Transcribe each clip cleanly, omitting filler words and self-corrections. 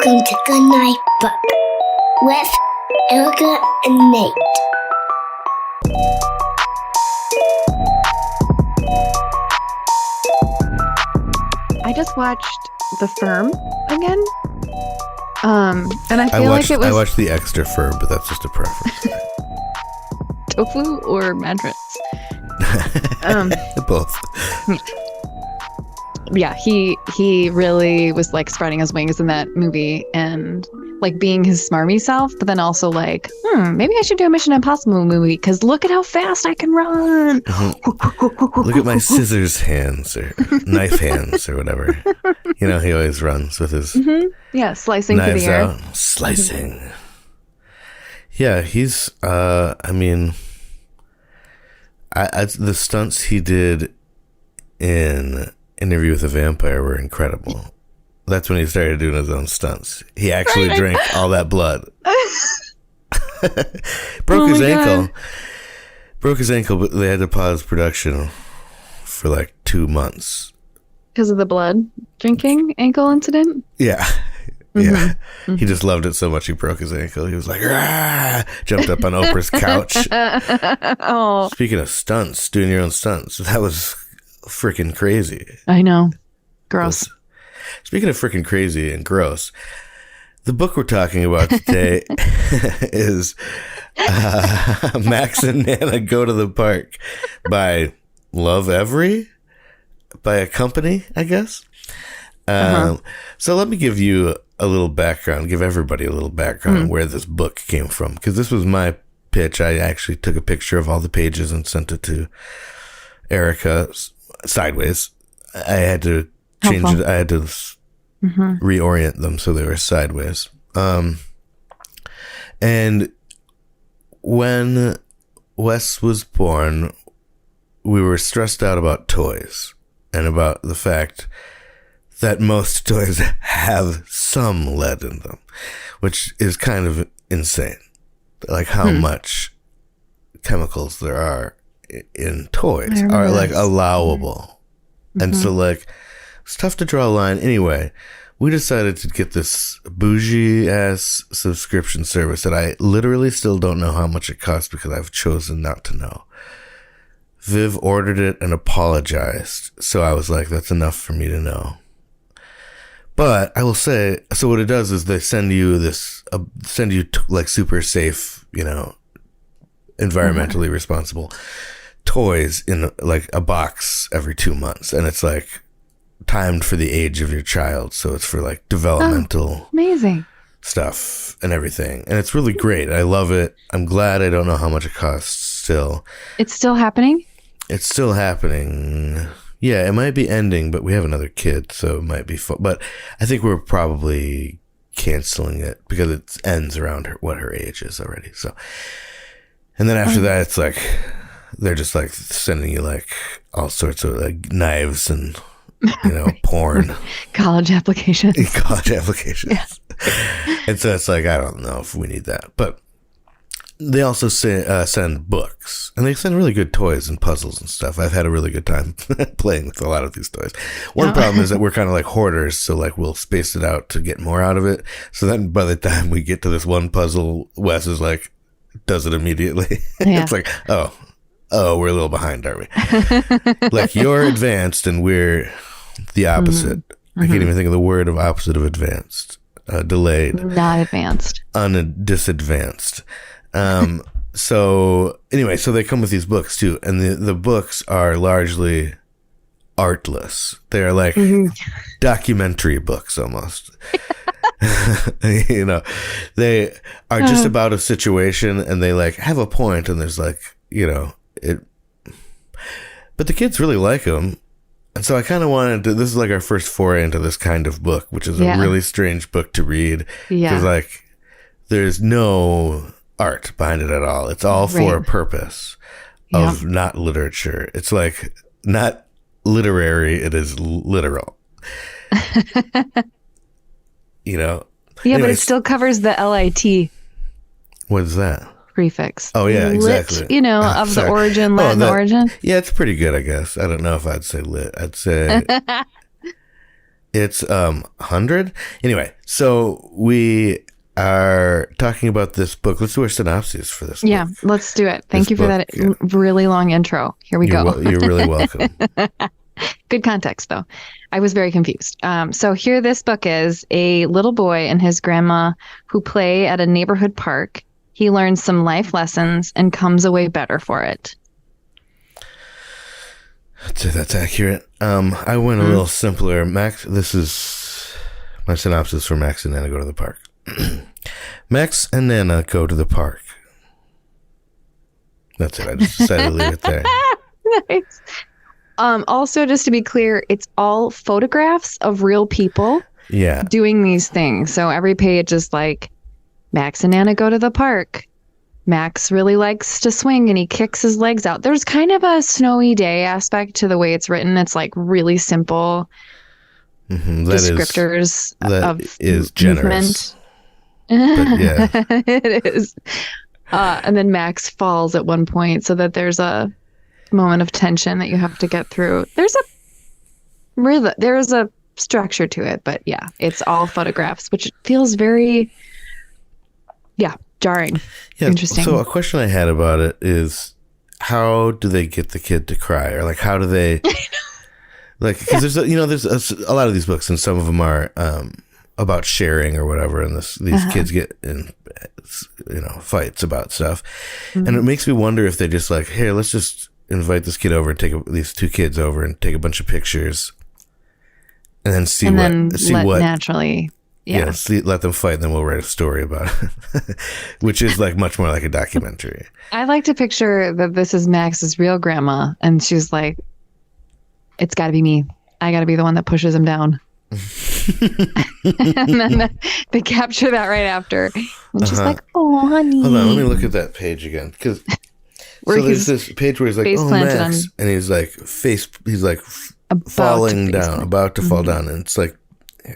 Welcome to Good Night Book with Erica and Nate. I just watched The Firm again. And I feel like it was... I watched The Extra Firm, but that's just a preference. Tofu or mattress? Both. Yeah, he really was like spreading his wings in that movie and like being his smarmy self, but then also like, maybe I should do a Mission Impossible movie because look at how fast I can run. Look at my scissors hands or knife hands or whatever. You know, he always runs with his slicing knives through the air. out, slicing. Yeah, he's. I mean, the stunts he did in Interview with a Vampire were incredible. That's when he started doing his own stunts. He actually drank all that blood. Broke his ankle. Broke his ankle, but they had to pause production for like 2 months. Because of the blood drinking ankle incident? Yeah. Yeah. He just loved it so much he broke his ankle. He was like, "Rah!" Jumped up on Oprah's couch. Oh. Speaking of stunts, doing your own stunts, that was freaking crazy. I know. Gross. Speaking of freaking crazy and gross, the book we're talking about today is Max and Nana Go to the Park by LovEvery, by a company, I guess. So let me give you a little background, give everybody a little background on where this book came from, because this was my pitch. I actually took a picture of all the pages and sent it to Erica sideways. I had to change it. I had to reorient them so they were sideways. And when Wes was born, we were stressed out about toys and about the fact that most toys have some lead in them, which is kind of insane. Like how much chemicals there are in toys are like allowable. And so like it's tough to draw a line. Anyway, we decided to get this bougie ass subscription service that I literally still don't know how much it costs because I've chosen not to know. Viv ordered it and apologized. So I was like, that's enough for me to know. But I will say, so what it does is they send you like super safe, you know, environmentally responsible toys in like a box every 2 months. And it's like timed for the age of your child. So it's for like developmental amazing stuff and everything. And it's really great. I love it. I'm glad I don't know how much it costs still. It's still happening? It's still happening. Yeah, it might be ending, but we have another kid, so it might be fun. But I think we're probably canceling it because it ends around what her age is already. So, and then after that, it's like they're just like sending you like all sorts of like knives and, you know, porn. College applications. Yeah. And so it's like, I don't know if we need that. But they also send books, and they send really good toys and puzzles and stuff. I've had a really good time playing with a lot of these toys. One problem is that we're kind of like hoarders, so like we'll space it out to get more out of it. So then by the time we get to this one puzzle, Wes is like, does it immediately. Yeah. It's like, oh, we're a little behind, aren't we? Like you're advanced and we're the opposite. I can't even think of the word of opposite of advanced. Delayed. Not advanced. Disadvanced. So anyway, so they come with these books too, and the books are largely artless. They are like documentary books almost. You know, they are just about a situation and they like have a point, and there's like, you know, it, but the kids really like them. And so I kind of wanted to, this is like our first foray into this kind of book, which is a really strange book to read. Because like there's no art behind it at all. It's all for a purpose of not literature. It's like not literary, it is literal. You know? Yeah, anyways, but it still covers the LIT. What is that? Prefix. Oh, yeah, exactly. Lit, you know, of the origin, Latin origin. Yeah, it's pretty good, I guess. I don't know if I'd say lit. I'd say It's 100. Anyway, so we are talking about this book. Let's do our synopsis for this Yeah, book. let's do it. Thank you for book, that really long intro. Here we go. You're really welcome. Good context, though. I was very confused. So here this book is a little boy and his grandma who play at a neighborhood park. He learns some life lessons and comes away better for it. That's accurate. I went a little simpler. Max, this is my synopsis for Max and Nana Go to the Park. Max and Nana go to the park. That's it. I just decided to leave it there. Nice. Also, just to be clear, it's all photographs of real people doing these things. So every page is like, Max and Nana go to the park. Max really likes to swing and he kicks his legs out. There's kind of a snowy day aspect to the way it's written. It's like really simple descriptors that of is generous. Movement. But yeah. It is. And then Max falls at one point so that there's a moment of tension that you have to get through. There is a structure to it, but yeah, it's all photographs, which feels very jarring. Yeah, interesting. So a question I had about it is, how do they get the kid to cry, or like how do they like, because there's a lot of these books and some of them are about sharing or whatever, and these kids get in fights about stuff, and it makes me wonder if they just like, here, let's just invite this kid over and take these two kids over and take a bunch of pictures and then see what naturally let them fight, and then we'll write a story about it. Which is like much more like a documentary. I like to picture that this is Max's real grandma and she's like, it's got to be me. I got to be the one that pushes him down. And then they capture that right after. And she's like, oh, honey. Hold on, let me look at that page again. Because there's this page where he's like, oh, Max. And he's like, falling down, about to fall down. And it's like,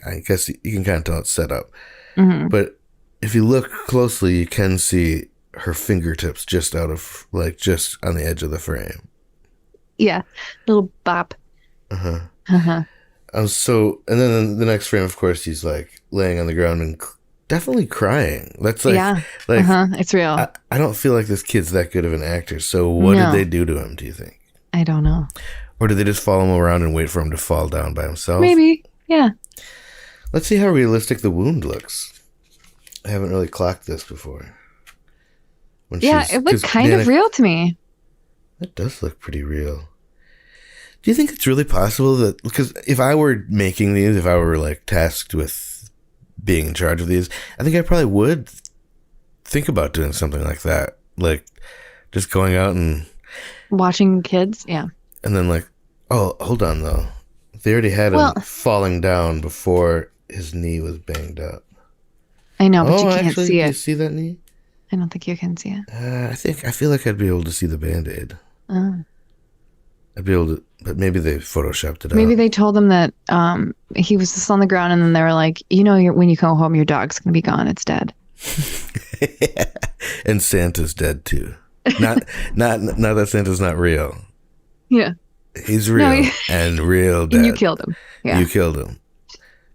I guess you can kind of tell it's set up. But if you look closely, you can see her fingertips just on the edge of the frame. Yeah, little bop. So, and then the next frame, of course, he's like laying on the ground and definitely crying. That's like, it's real. I don't feel like this kid's that good of an actor. So what did they do to him, do you think? I don't know. Or did they just follow him around and wait for him to fall down by himself? Maybe, yeah. Let's see how realistic the wound looks. I haven't really clocked this before. It looked kind of real to me. That does look pretty real. Do you think it's really possible that, because if I were making these, if I were like tasked with being in charge of these, I think I probably would think about doing something like that. Like just going out and watching kids. Yeah. And then like, oh, hold on though. They already had him falling down before his knee was banged up. I know, but you can't see it. Can you see that knee? I don't think you can see it. I feel like I'd be able to see the Band-Aid. I'd be able to, but maybe they photoshopped it out. Maybe they told him that he was just on the ground, and then they were like, when you come home, your dog's going to be gone. It's dead. And Santa's dead too. Not that Santa's not real. Yeah. He's real and real dead. And you killed him. Yeah. You killed him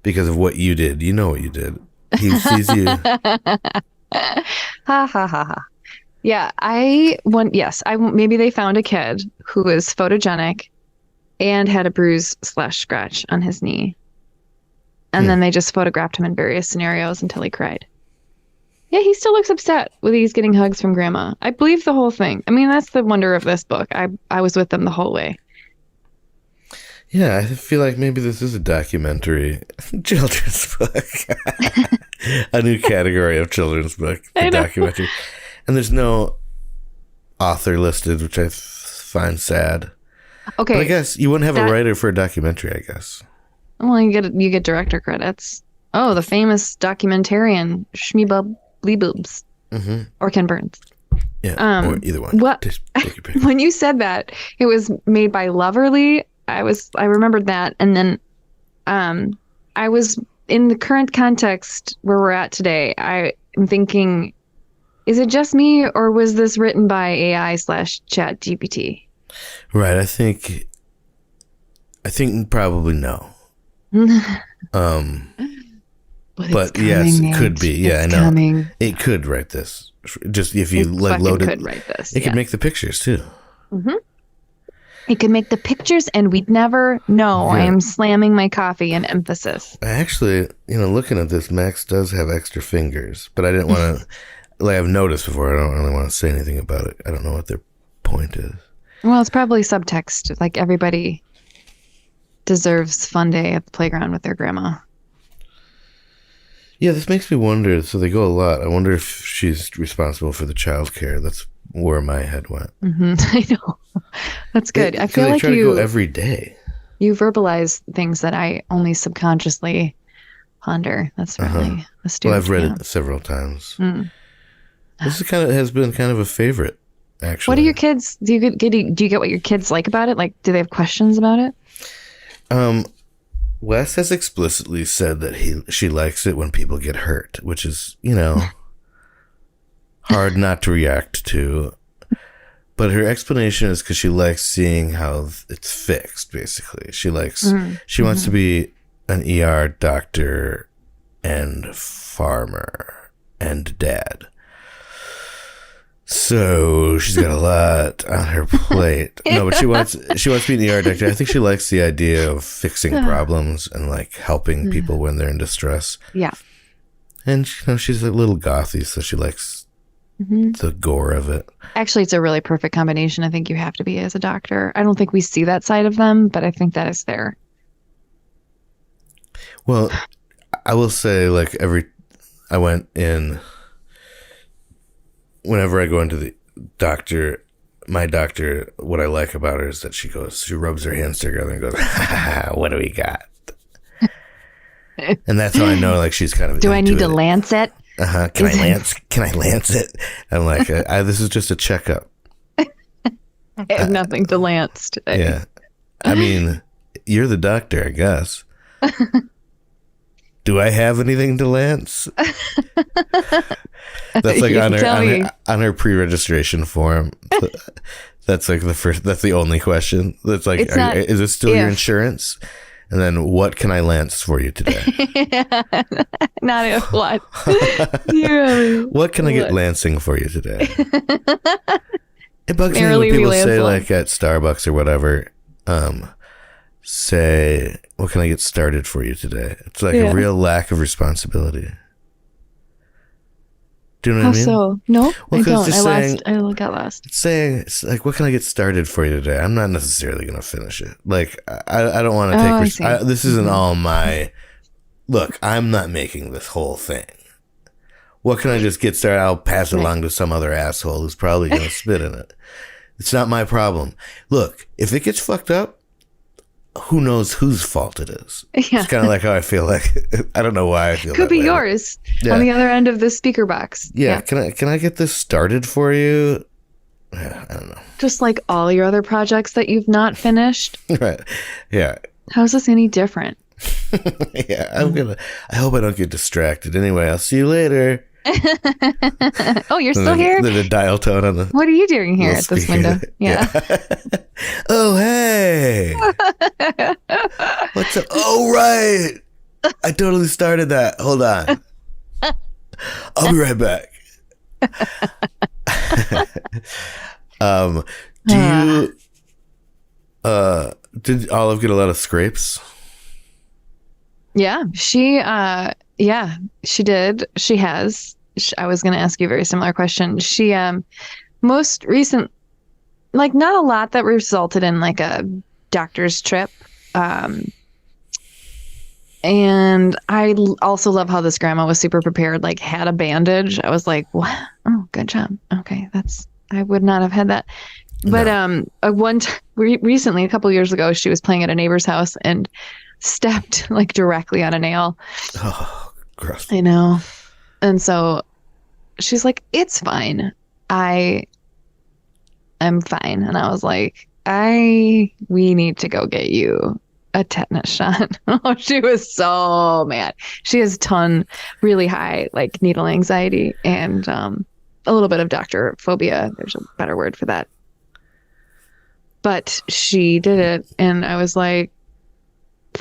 because of what you did. You know what you did. He sees you. Ha ha ha ha. Yeah, maybe they found a kid who was photogenic and had a bruise/scratch on his knee. And then they just photographed him in various scenarios until he cried. Yeah, he still looks upset when he's getting hugs from grandma. I believe the whole thing. I mean, that's the wonder of this book. I was with them the whole way. Yeah, I feel like maybe this is a documentary children's book. A new category of children's book, a documentary. And there's no author listed, which I find sad. Okay. But I guess you wouldn't have a writer for a documentary, I guess. Well, you get director credits. Oh, the famous documentarian Shmeebub Leeboobs. Or Ken Burns. Yeah, or either one. Well, when you said that, it was made by LovEvery. I remembered that, and then I was in the current context where we're at today. I'm thinking, is it just me, or was this written by AI/Chat GPT? Right. I think probably no. But it's yes, coming, it could Nate. be. Yeah, It's I know. coming. It could write this. Just if you It like fucking load it, could write this. it could make the pictures too. Mm-hmm. It could make the pictures, and we'd never know. I Yeah. am slamming my coffee in emphasis. Actually, looking at this, Max does have extra fingers, but I didn't want to. Like I've noticed before, I don't really want to say anything about it. I don't know what their point is. Well, it's probably subtext. Like everybody deserves fun day at the playground with their grandma. Yeah, this makes me wonder. So they go a lot. I wonder if she's responsible for the childcare. That's where my head went. Mm-hmm. I know. That's good. I feel they like try to go every day. You verbalize things that I only subconsciously ponder. That's really astute. Well, I've read it several times. This is has been kind of a favorite, actually. What do your kids? Do you get what your kids like about it? Like, do they have questions about it? Wes has explicitly said that she likes it when people get hurt, which is hard not to react to. But her explanation is because she likes seeing how it's fixed. Basically, she wants to be an ER doctor and farmer and dad. So she's got a lot on her plate. No, but she wants to be an ER doctor. I think she likes the idea of fixing problems and like helping people when they're in distress. Yeah. And she's a little gothy, so she likes the gore of it. Actually, it's a really perfect combination. I think you have to be as a doctor. I don't think we see that side of them, but I think that is there. Well, I will say, like I went in. Whenever I go into the doctor, my doctor, what I like about her is that she rubs her hands together and goes, what do we got? And that's how I know, like, she's kind of. Do I need to lance it? Can I lance it? I'm like, this is just a checkup. I have nothing to lance today. Yeah. I mean, you're the doctor, I guess. Do I have anything to lance? That's like on her pre-registration form. That's like that's the only question. That's like, is it still your insurance? And then, what can I lance for you today? Not if what. What can I get lancing for you today? It bugs me when people say, like at Starbucks or whatever, say, what can I get started for you today? It's like a real lack of responsibility. Do you know what I mean? So? No, well, I don't. I got lost. It's like, what can I get started for you today? I'm not necessarily going to finish it. Like, I don't want to take... this isn't all my... Look, I'm not making this whole thing. What can I just get started? I'll pass it along to some other asshole who's probably going to spit in it. It's not my problem. Look, if it gets fucked up, who knows whose fault it is? Yeah. It's kind of like how I feel like, I don't know why I feel Could be yours on the other end of the speaker box. Yeah. Can I get this started for you? I don't know. Just like all your other projects that you've not finished. Right. Yeah. How's this any different? Yeah. I hope I don't get distracted. Anyway, I'll see you later. Oh, you're still here? The dial tone on the... What are you doing here at this window? Yeah. Oh, hey. What's up? Oh, right. I totally started that. Hold on. I'll be right back. Do you... did Olive get a lot of scrapes? Yeah, she did. She has. I was going to ask you a very similar question. She, most recent, like not a lot that resulted in like a doctor's trip. And I also love how this grandma was super prepared, like had a bandage. I was like, what? Oh, good job. Okay. I would not have had that. But, recently, a couple years ago, she was playing at a neighbor's house and stepped like directly on a nail. Oh, gross. I know. And so she's like, it's fine. I'm fine. And I was like, we need to go get you a tetanus shot. Oh, she was so mad. She has really high like needle anxiety and a little bit of doctor phobia. There's a better word for that. But she did it. And I was like,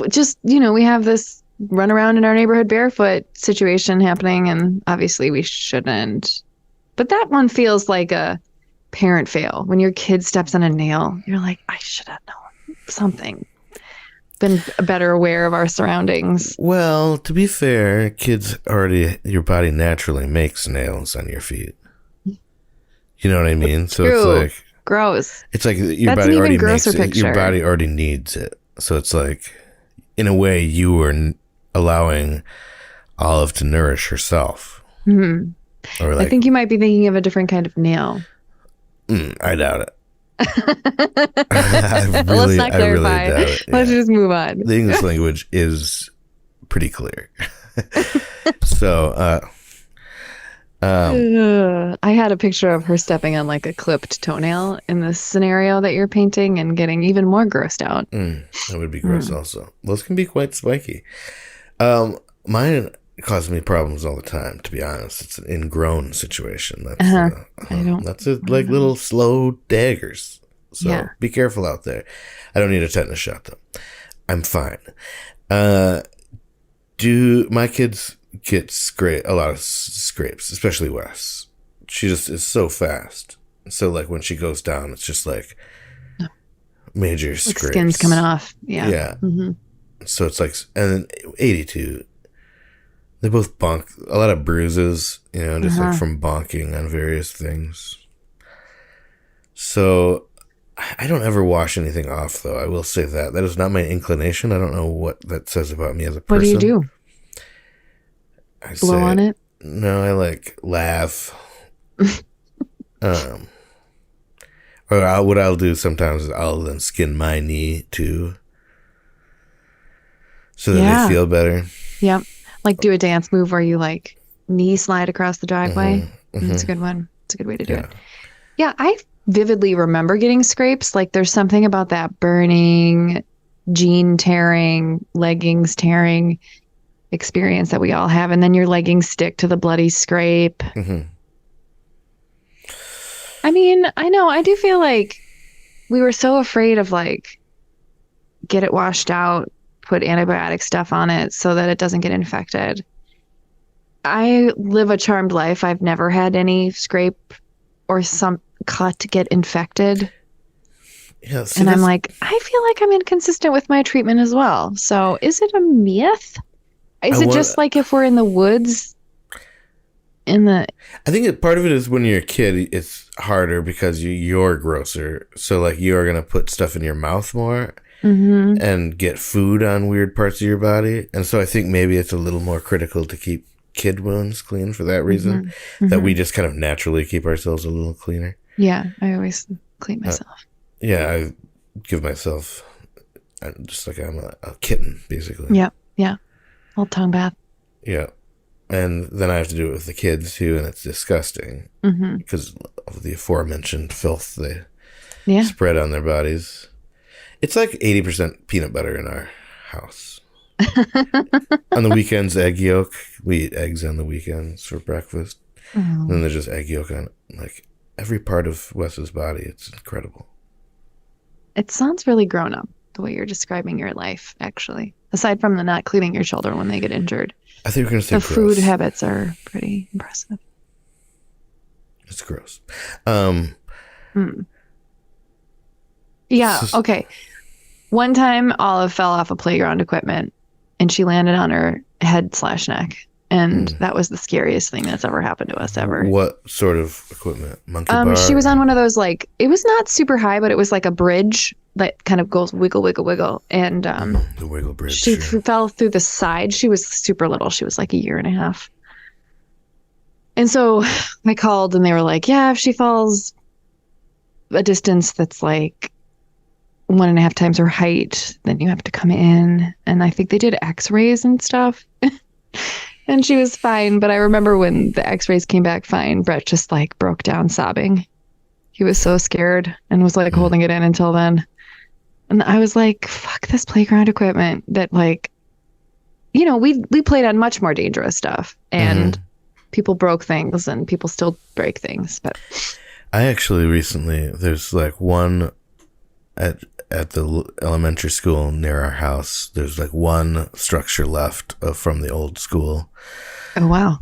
just, we have this run around in our neighborhood barefoot situation happening, and obviously we shouldn't. But that one feels like a parent fail. When your kid steps on a nail, you're like, I should have known something. Been better aware of our surroundings. Well, to be fair, your body naturally makes nails on your feet. You know what I mean? So True. It's like gross. It's like your That's body an already even makes grosser it. picture. Your body already needs it. So it's like, in a way, you are allowing Olive to nourish herself. Mm-hmm. Or I think you might be thinking of a different kind of nail. I doubt it. Let's not clarify. I really doubt it. Let's just move on. The English language is pretty clear. So, I had a picture of her stepping on like a clipped toenail in this scenario that you're painting and getting even more grossed out. That would be gross also. Those can be quite spiky. Mine causes me problems all the time, to be honest. It's an ingrown situation. That's like little slow daggers. So be careful out there. I don't need a tetanus shot though. I'm fine. Do my kids get a lot of scrapes, especially Wes? She just is so fast. So like when she goes down, it's just like major scrapes. Skin's coming off. Yeah. Yeah. Mm-hmm. So it's like, and then 82. They both bonk, a lot of bruises, just like from bonking on various things. So I don't ever wash anything off, though. I will say that. That is not my inclination. I don't know what that says about me as a person. What do you do? I blow on it? No, I like laugh. Or what I'll do sometimes is I'll then skin my knee, too. So that they feel better. Yep. Like do a dance move where you like knee slide across the driveway. That's a good one. It's a good way to do it. Yeah, I vividly remember getting scrapes. Like there's something about that burning, jean tearing, leggings tearing experience that we all have. And then your leggings stick to the bloody scrape. Mm-hmm. I mean, I know, I do feel like we were so afraid of like, get it washed out, put antibiotic stuff on it so that it doesn't get infected. I live a charmed life. I've never had any scrape or some cut get infected. Yeah, and I'm like, I feel like I'm inconsistent with my treatment as well. So is it a myth? Is it just like if we're in the woods? I think part of it is when you're a kid, it's harder because you're grosser. So like you're going to put stuff in your mouth more. Mm-hmm. And get food on weird parts of your body. And so I think maybe it's a little more critical to keep kid wounds clean for that reason, mm-hmm. that we just kind of naturally keep ourselves a little cleaner. Yeah, I always clean myself. I give myself just like I'm a kitten, basically. Yeah. Old tongue bath. Yeah. And then I have to do it with the kids too, and it's disgusting because of the aforementioned filth they spread on their bodies. It's like 80% peanut butter in our house. On the weekends, egg yolk. We eat eggs on the weekends for breakfast. And then there's just egg yolk on like every part of Wes's body. It's incredible. It sounds really grown up, the way you're describing your life, actually. Aside from the not cleaning your children when they get injured. I think you're going to say the gross. Food habits are pretty impressive. It's gross. Yeah, okay. One time, Olive fell off of playground equipment, and she landed on her head/neck, and that was the scariest thing that's ever happened to us ever. What sort of equipment? Monkey bar? She was on one of those, like, it was not super high, but it was like a bridge that kind of goes wiggle, wiggle, wiggle, and the wiggle bridge. She fell through the side. She was super little. She was like a year and a half. And so I called, and they were like, yeah, if she falls a distance that's like 1.5 times her height, then you have to come in. And I think they did x-rays and stuff. And she was fine. But I remember when the x-rays came back fine, Brett just like broke down sobbing. He was so scared and was like holding it in until then. And I was like, fuck this playground equipment that like, we played on much more dangerous stuff, and people broke things and people still break things. But I actually recently, there's like one at at the elementary school near our house, there's like one structure left from the old school. Oh, wow.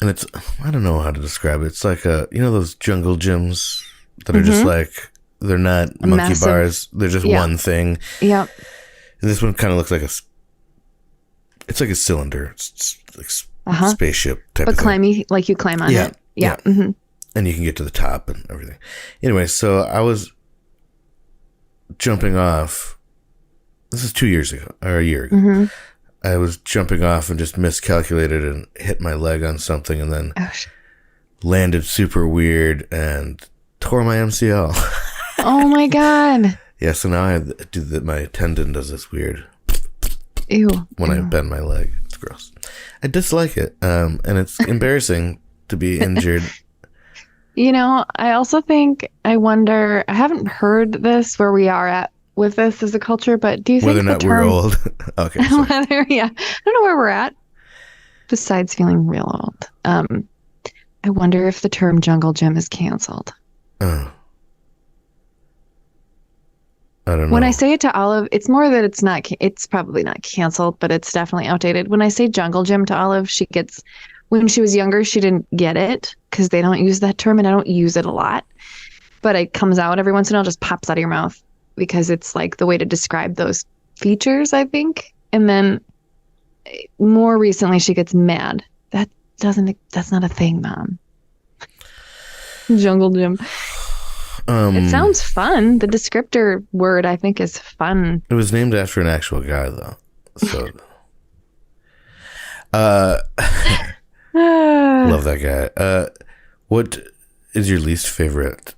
And it's, I don't know how to describe it. It's like those jungle gyms that are just like, they're not monkey bars. They're just one thing. Yep. And this one kind of looks like it's like a cylinder. It's like spaceship type of thing. But climby, like you climb on it. Yeah. And you can get to the top and everything. Anyway, so I was jumping off. This is 2 years ago, or a year ago. I was jumping off and just miscalculated and hit my leg on something and then landed super weird and tore my MCL. Oh my God. Yeah, so now my tendon does this weird when I bend my leg. It's gross. I dislike it, and it's embarrassing to be injured. I also I wonder, I haven't heard this where we are at with this as a culture, but do you think whether or not we're old? Okay. I don't know where we're at, besides feeling real old. I wonder if the term jungle gym is canceled. I don't know. When I say it to Olive, it's more that it's probably not canceled, but it's definitely outdated. When I say jungle gym to Olive, when she was younger, she didn't get it because they don't use that term and I don't use it a lot, but it comes out every once in a while, just pops out of your mouth because it's like the way to describe those features, I think. And then more recently she gets mad. That's not a thing, Mom. Jungle gym. It sounds fun. The descriptor word, I think, is fun. It was named after an actual guy, though. So, love that guy. What is your least favorite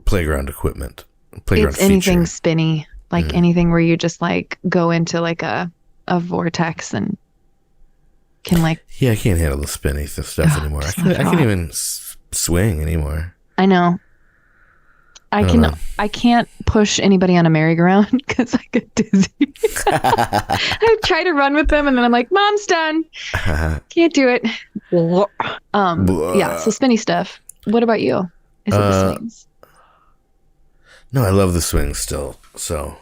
playground equipment? Playground it's anything feature? spinny, like anything where you just like go into like a vortex and can like. Yeah, I can't handle the spinny stuff anymore. I can't even swing anymore. I know. I can't push anybody on a merry-go-round because I get dizzy. I try to run with them and then I'm like, Mom's done. Can't do it. Yeah, so spinny stuff. What about you? Is it the swings? No, I love the swings still. So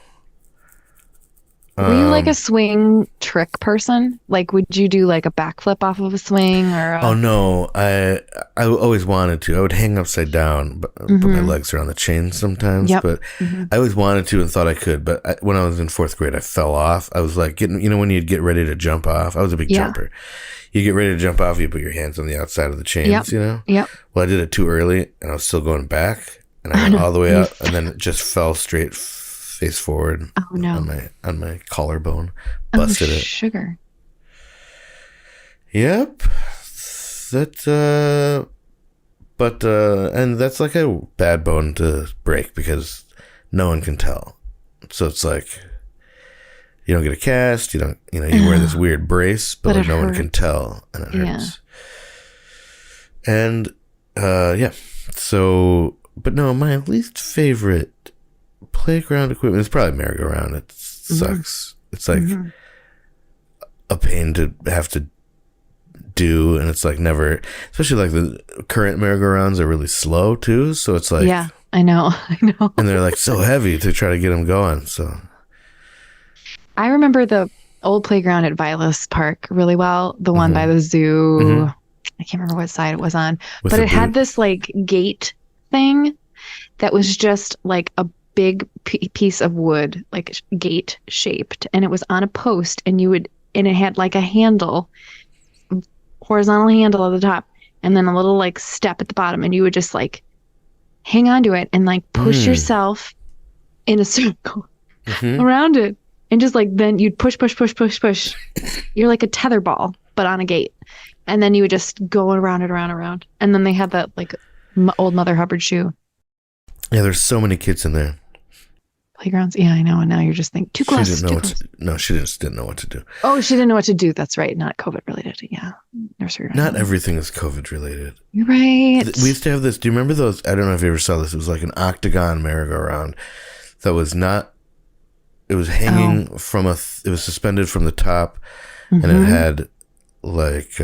were you like a swing trick person? Like, would you do like a backflip off of a swing or? Oh no, I always wanted to. I would hang upside down, but put my legs around the chain sometimes. Yep. But I always wanted to and thought I could. But when I was in fourth grade, I fell off. I was like when you'd get ready to jump off. I was a big jumper. You get ready to jump off, you put your hands on the outside of the chains. Yep. Well, I did it too early, and I was still going back, and I went all the way up, and then it just fell straight face forward on my collarbone, busted it. Sugar. Yep. But and that's like a bad bone to break because no one can tell. So it's like you don't get a cast, you wear this weird brace, but like no one can tell, and it hurts. And so, but no, my least favorite playground equipment is probably merry-go-round. It sucks. It's like a pain to have to do, and it's like never, especially like the current merry-go-rounds are really slow too, so it's like I know and they're like so heavy to try to get them going. So I remember the old playground at Vilas Park really well, the one by the zoo. I can't remember what side it was on, but it had this like gate thing that was just like a big piece of wood, like gate shaped, and it was on a post, and it had like a handle, horizontal handle at the top, and then a little like step at the bottom, and you would just like hang on to it and like push yourself in a circle around it, and just like then you'd push. You're like a tether ball, but on a gate, and then you would just go around it, around, and then they had that like old Mother Hubbard shoe. Yeah, there's so many kids in there. Playgrounds, yeah, I know. And now you're just thinking too close. She just didn't know what to do. Oh, she didn't know what to do. That's right. Not COVID related. Yeah, nursery. Not everything is COVID related. You're right. We used to have this. Do you remember those? I don't know if you ever saw this. It was like an octagon merry-go-round that was not. It was hanging from it was suspended from the top, and it had like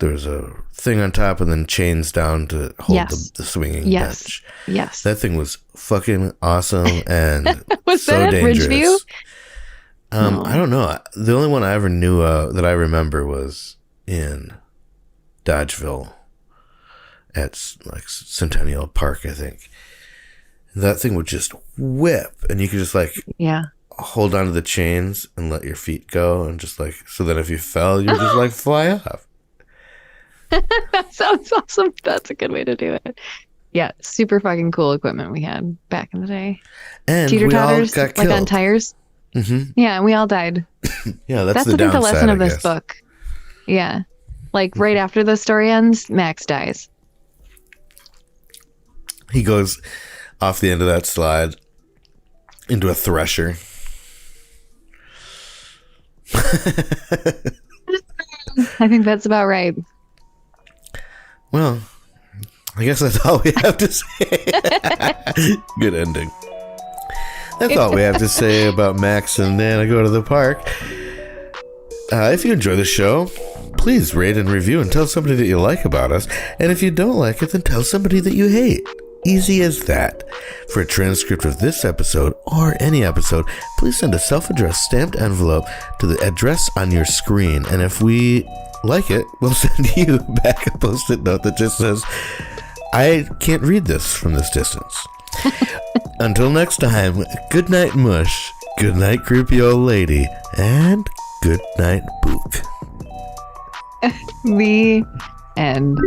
there was a thing on top and then chains down to hold Yes. the swinging Yes. bench. Yes. That thing was fucking awesome and Was so that at dangerous. Ridgeview? I don't know. The only one I ever knew that I remember was in Dodgeville at like Centennial Park, I think. That thing would just whip, and you could just like Yeah. hold onto the chains and let your feet go, and just like so that if you fell, you would just like fly off. That sounds awesome. That's a good way to do it. Yeah, super fucking cool equipment we had back in the day. And Teeter we all totters, got like killed. on tires. Mm-hmm. Yeah, and we all died. Yeah, that's I the think the downside, lesson of I this guess. book. Yeah, like right after the story ends, Max dies. He goes off the end of that slide into a thresher. I think that's about right. Well, I guess that's all we have to say. Good ending. That's all we have to say about Max and Nana Go to the Park. If you enjoy the show, please rate and review and tell somebody that you like about us. And if you don't like it, then tell somebody that you hate. Easy as that. For a transcript of this episode or any episode, please send a self-addressed stamped envelope to the address on your screen. And if we like it, we'll send you back a post-it note that just says, I can't read this from this distance. Until next time, good night, Mush. Good night, creepy old lady. And good night, Book. The end.